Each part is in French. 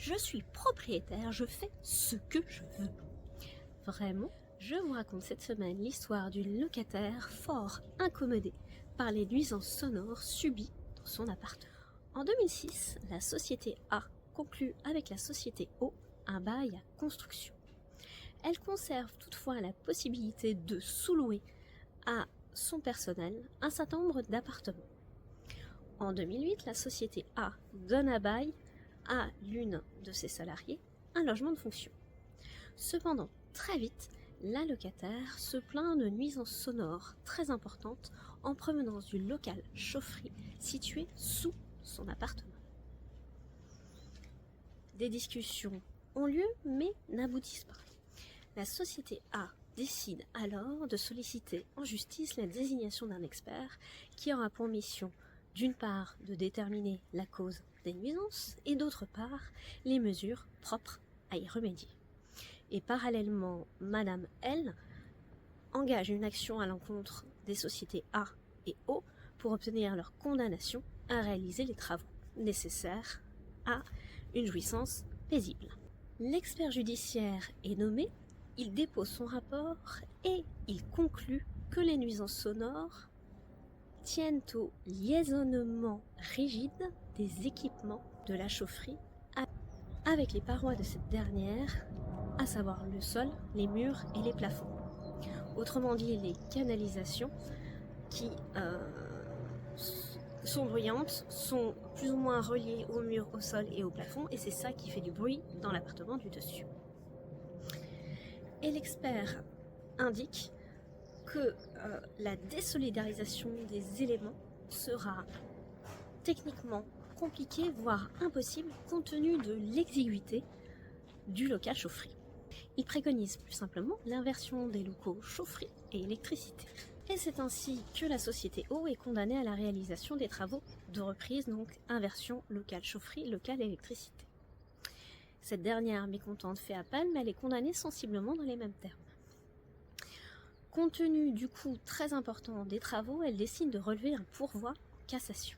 je suis propriétaire, je fais ce que je veux. Vraiment, je vous raconte cette semaine l'histoire d'une locataire fort incommodée par les nuisances sonores subies dans son appartement. En 2006, la société A conclut avec la société O un bail à construction. Elle conserve toutefois la possibilité de sous-louer à son personnel un certain nombre d'appartements. En 2008, la société A donne à bail à l'une de ses salariés un logement de fonction. Cependant, très vite, la locataire se plaint de nuisances sonores très importantes en provenance du local chaufferie situé sous son appartement. Des discussions ont lieu mais n'aboutissent pas. La société A décide alors de solliciter en justice la désignation d'un expert qui aura pour mission d'une part de déterminer la cause des nuisances et d'autre part les mesures propres à y remédier. Et parallèlement, Madame L engage une action à l'encontre des sociétés A et O pour obtenir leur condamnation à réaliser les travaux nécessaires à une jouissance paisible. L'expert judiciaire est nommé, il dépose son rapport et il conclut que les nuisances sonores tiennent au liaisonnement rigide des équipements de la chaufferie avec les parois de cette dernière, à savoir le sol, les murs et les plafonds. Autrement dit, les canalisations qui sont bruyantes sont plus ou moins reliées au mur, au sol et au plafond, et c'est ça qui fait du bruit dans l'appartement du dessus. Et l'expert indique que la désolidarisation des éléments sera techniquement compliquée, voire impossible, compte tenu de l'exiguïté du local chaufferie. Il préconise plus simplement l'inversion des locaux chaufferie et électricité. Et c'est ainsi que la société O est condamnée à la réalisation des travaux de reprise, donc inversion local chaufferie, local électricité. Cette dernière mécontente fait appel, mais elle est condamnée sensiblement dans les mêmes termes. Compte tenu du coût très important des travaux, elle décide de relever un pourvoi en cassation.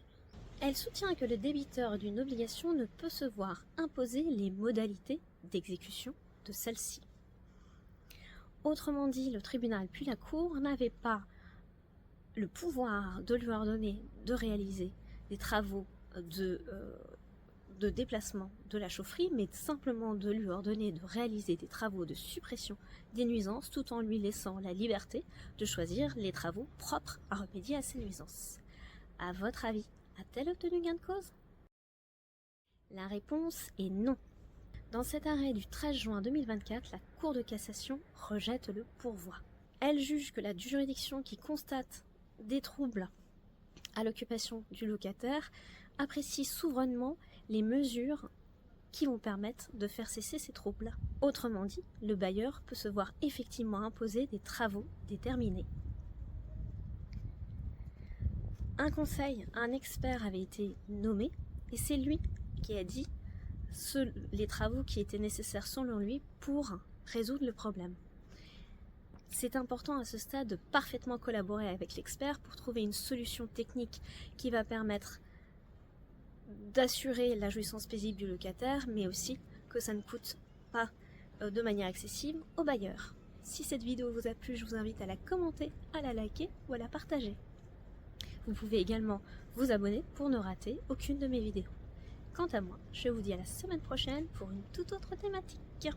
Elle soutient que le débiteur d'une obligation ne peut se voir imposer les modalités d'exécution de celle-ci. Autrement dit, le tribunal puis la cour n'avaient pas le pouvoir de lui ordonner de réaliser des travaux de déplacement de la chaufferie, mais simplement de lui ordonner de réaliser des travaux de suppression des nuisances tout en lui laissant la liberté de choisir les travaux propres à remédier à ces nuisances. À votre avis, a-t-elle obtenu gain de cause ? La réponse est non. Dans cet arrêt du 13 juin 2024, la Cour de cassation rejette le pourvoi. Elle juge que la juridiction qui constate des troubles à l'occupation du locataire apprécie souverainement les mesures qui vont permettre de faire cesser ces troubles. Autrement dit, le bailleur peut se voir effectivement imposer des travaux déterminés. Un conseil, un expert avait été nommé et c'est lui qui a dit les travaux qui étaient nécessaires selon lui pour résoudre le problème. C'est important à ce stade de parfaitement collaborer avec l'expert pour trouver une solution technique qui va permettre d'assurer la jouissance paisible du locataire, mais aussi que ça ne coûte pas de manière excessive au bailleur. Si cette vidéo vous a plu, je vous invite à la commenter, à la liker ou à la partager. Vous pouvez également vous abonner pour ne rater aucune de mes vidéos. Quant à moi, je vous dis à la semaine prochaine pour une toute autre thématique.